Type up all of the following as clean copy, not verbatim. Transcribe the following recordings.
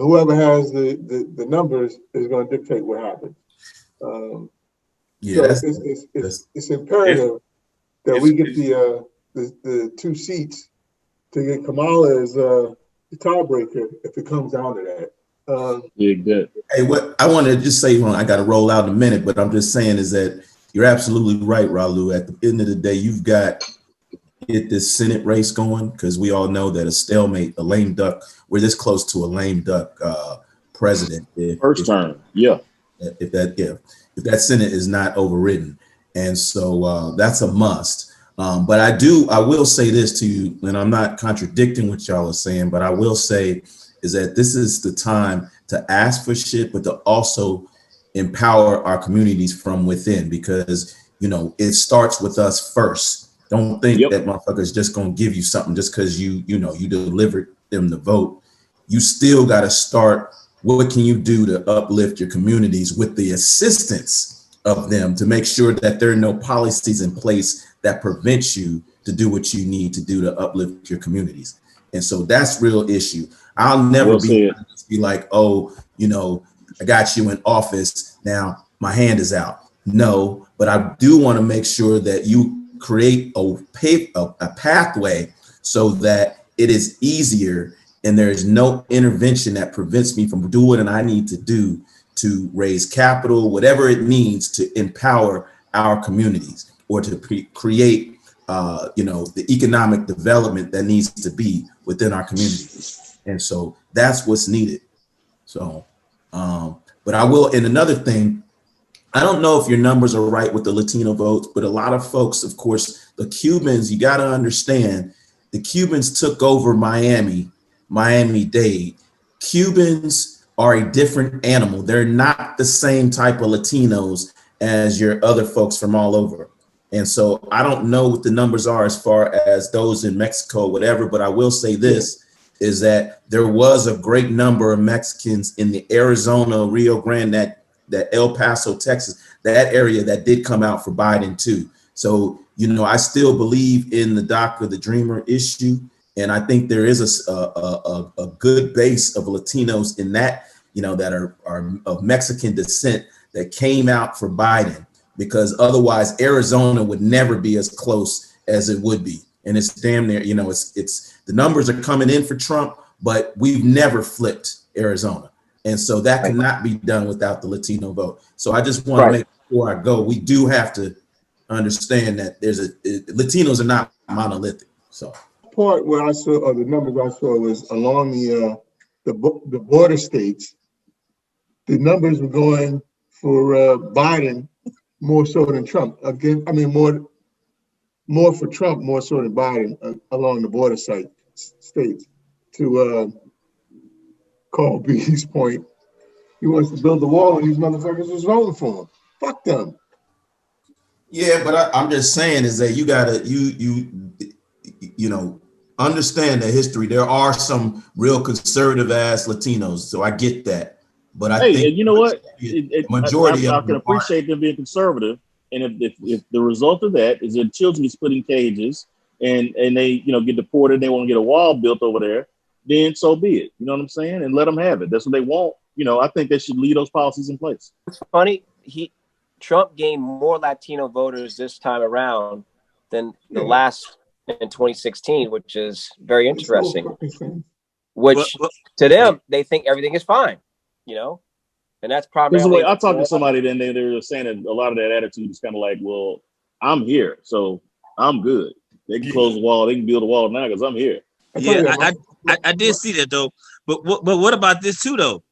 whoever has the numbers is going to dictate what happens. Yeah, so it's imperative that we get the 2 seats to get Kamala as the tiebreaker if it comes down to that. Good. Hey, what I want to just say, I got to roll out in a minute, but I'm just saying is that you're absolutely right, Ralu. At the end of the day, you've got to get this Senate race going, because we all know that a stalemate, a lame duck, we're this close to a lame duck president. First term, yeah. If that Senate is not overridden. And so that's a must. But I will say this to you, and I'm not contradicting what y'all are saying, but I will say is that this is the time to ask for shit, but to also empower our communities from within, because, it starts with us first. Don't think that motherfuckers just gonna give you something just because you delivered them the vote. You still got to start. What can you do to uplift your communities with the assistance of them to make sure that there are no policies in place that prevent you to do what you need to do to uplift your communities? And so that's real issue. I'll never be like, oh, I got you in office, now my hand is out. No, but I do want to make sure that you create a pathway so that it is easier and there is no intervention that prevents me from doing what I need to do to raise capital, whatever it means to empower our communities or to create, the economic development that needs to be within our communities. And so that's what's needed. So, but I will, and another thing, I don't know if your numbers are right with the Latino votes, but a lot of folks, of course, the Cubans, you got to understand, the Cubans took over Miami-Dade. Cubans are a different animal. They're not the same type of Latinos as your other folks from all over. And so I don't know what the numbers are as far as those in Mexico, whatever, but I will say this, is that there was a great number of Mexicans in the Arizona, Rio Grande, that El Paso, Texas, that area that did come out for Biden too. So, I still believe in the DACA, the Dreamer issue. And I think there is a good base of Latinos in that, that are of Mexican descent that came out for Biden, because otherwise Arizona would never be as close as it would be. And it's damn near, it's the numbers are coming in for Trump, but we've never flipped Arizona. And so that cannot be done without the Latino vote. So I just want to make before I go, we do have to understand that Latinos are not monolithic. So part where I saw, or the numbers I saw, was along the border states. The numbers were going for Biden more so than Trump. Again, I mean more for Trump, more so than Biden along the border states. To Carl B's point, he wants to build a wall, and these motherfuckers was voting for him. Fuck them. Yeah, but I'm just saying is that you gotta understand the history. There are some real conservative ass Latinos, so I get that. But I think you know what? Majority I can appreciate them being conservative, and if the result of that is that children is put in cages and they get deported, they want to get a wall built over there, then so be it. You know what I'm saying? And let them have it. That's what they want. I think they should leave those policies in place. It's funny. Trump gained more Latino voters this time around than the last in 2016, which is very interesting. Which to them, they think everything is fine, and that's primarily. I talked to somebody, then they were saying that a lot of that attitude is kind of like, well, I'm here, so I'm good. They can close the wall, they can build a wall now because I'm here. Yeah, I did see that though. But what about this too though?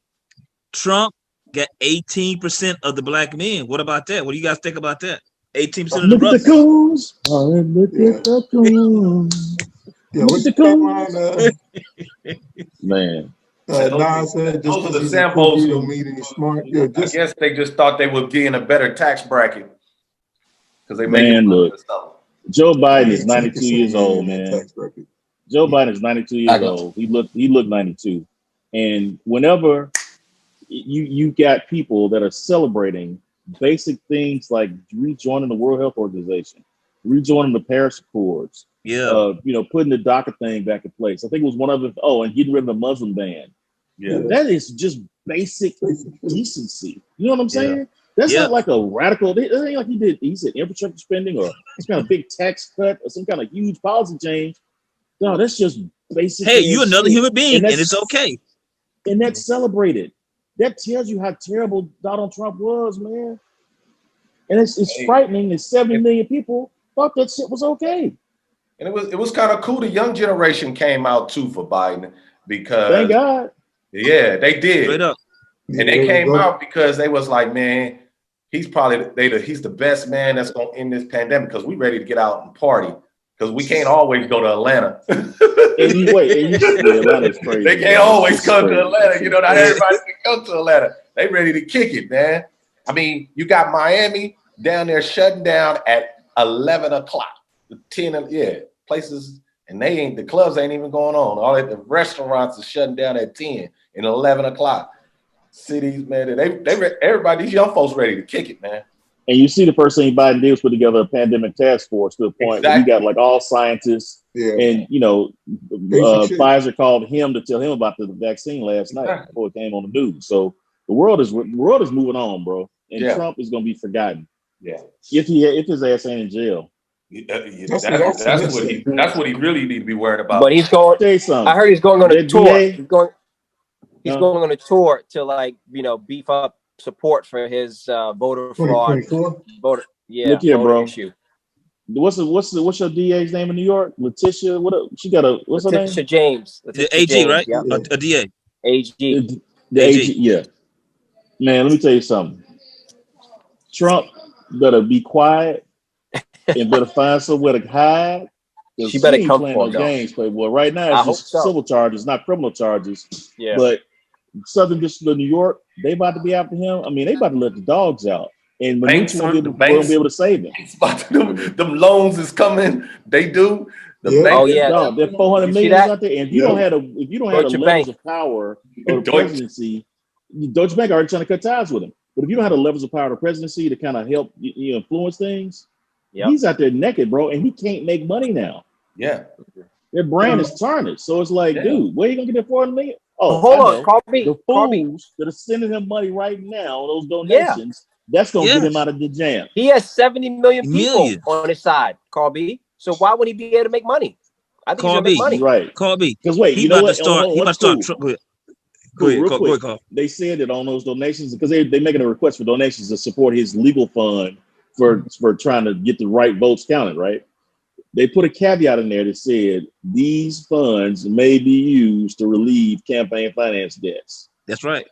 Trump got 18% of the black men. What about that? What do you guys think about that? 18% of the brothers. Coons. Look at the Coons. Yeah, what's the Coons? Man. Those are the samples I guess they just thought they would be in a better tax bracket because they made stuff. Joe Biden is 92 years old, man. Joe Biden is 92 years old. He looked 92, and whenever you got people that are celebrating basic things like rejoining the World Health Organization, rejoining the Paris Accords, putting the DACA thing back in place. I think it was one of them. Oh, and getting rid of the Muslim ban. Yeah. That is just basic decency. You know what I'm saying? That's not like a radical. It ain't like he said infrastructure spending or some kind of big tax cut or some kind of huge policy change. No, that's just basic. Hey, you're another shit. human being, and it's okay. And that's celebrated. That tells you how terrible Donald Trump was, man. And it's frightening that 70 million people thought that shit was okay. And it was kind of cool. The young generation came out too for Biden because thank God. Yeah, they did. Straight up. And they came out because they was like, man, he's he's the best man that's gonna end this pandemic because we ready to get out and party. Because we can't always go to Atlanta. Atlanta's crazy. They can't always come to Atlanta. You know, not everybody can come to Atlanta. They ready to kick it, man. I mean, you got Miami down there shutting down at 11 o'clock. 10, places, and the clubs ain't even going on. All the restaurants are shutting down at 10 and 11 o'clock. Cities, man, everybody, these young folks ready to kick it, man. And you see the first thing Biden did was put together a pandemic task force to the point where he got like all scientists. Yeah. And, Pfizer called him to tell him about the vaccine last night before it came on the news. So the world is moving on, bro. And Trump is going to be forgotten. Yeah. If his ass ain't in jail. That's what he really need to be worried about. But he's going. I heard he's going on a tour. He's going on a tour to beef up support for his voter fraud. Voter issue. What's your DA's name in New York? Letitia. She got what's her name? Letitia James. AG, James, right? Yeah. A DA. AG. The AG. Yeah. Man, let me tell you something. Trump better be quiet and better find somewhere to hide. She better come for no games, Playboy. Right now, it's just civil charges, not criminal charges. Yeah. But Southern District of New York, they about to be after him. I mean, they about to let the dogs out. And Mnuchin won't be able to save him. Them loans is coming. They do. They're 400 million out there. And if you don't have the levels of power or the presidency, Deutsche Bank already trying to cut ties with him. But if you don't have the levels of power of the presidency to kind of help influence things, he's out there naked, bro, and he can't make money now. Yeah. Their brand is tarnished. So it's like, dude, where are you gonna get that 400 million? Oh, hold on, the fools that are sending him money right now, those donations, that's gonna get him out of the jam. He has 70 million people on his side, Carl B. So why would he be able to make money? I think he's gonna make money. Right. Carl B. Because wait, he about to start. He about to start. Go ahead, Carl. They said that on those donations, because they're making a request for donations to support his legal fund for trying to get the right votes counted, right? They put a caveat in there that said these funds may be used to relieve campaign finance debts. That's right.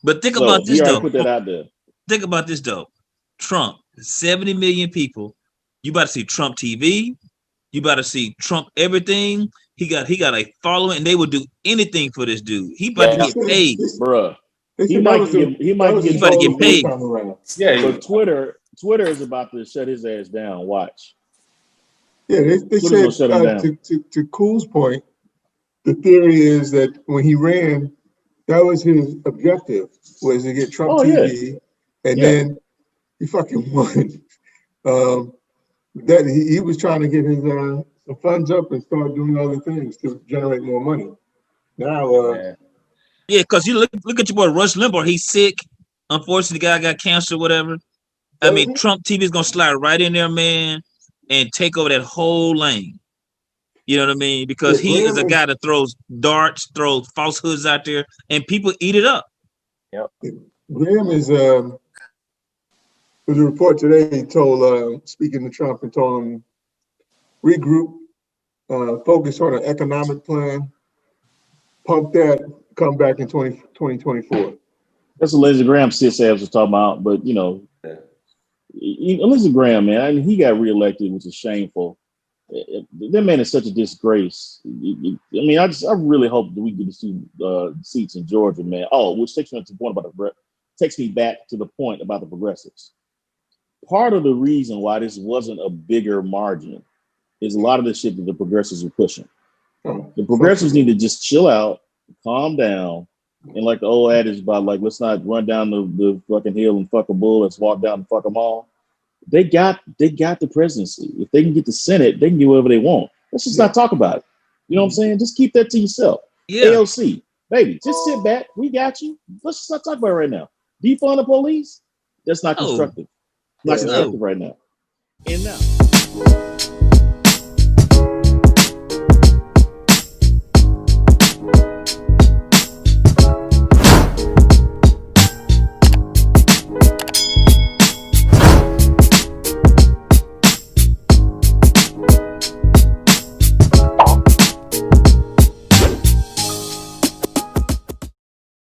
But think about this, though. Put that out there. Think about this, though. Trump, 70 million people. You about to see Trump TV. You about to see Trump everything. He got a following, and they would do anything for this dude. He about to get paid, bruh. He might get paid. Yeah. But Twitter is about to shut his ass down. Watch. Yeah, they said to Cool's point, the theory is that when he ran, that was his objective, was to get Trump TV, and then he fucking won. That he was trying to get his some funds up and start doing other things to generate more money. Now, because you look at your boy Rush Limbaugh. He's sick. Unfortunately, the guy got cancer, whatever. I mean, Trump TV is gonna slide right in there, man, and take over that whole lane. You know what I mean? Because he is a guy that throws darts, throws falsehoods out there, and people eat it up. Yep. Graham is there's a report today. He told speaking to Trump and told him regroup, focus on an economic plan, pump that, come back in 2024. That's what Lindsey Graham sis was talking about, but Lindsey Graham, man, I mean, he got reelected, which is shameful. That man is such a disgrace. I mean, I really hope that we get the seats in Georgia, man. Oh, which takes me to the point takes me back to the point about the progressives. Part of the reason why this wasn't a bigger margin is a lot of the shit that the progressives are pushing. The progressives need to just chill out, calm down, and like the old adage about let's not run down the fucking hill and fuck a bull, let's walk down and fuck them all. They got the presidency. If they can get the Senate, they can do whatever they want. Let's just not talk about it. You know what I'm saying? Just keep that to yourself. Yeah. AOC, Baby, just sit back. We got you. Let's not talk about it right now. Defund the police? That's not constructive. Not constructive right now. And now.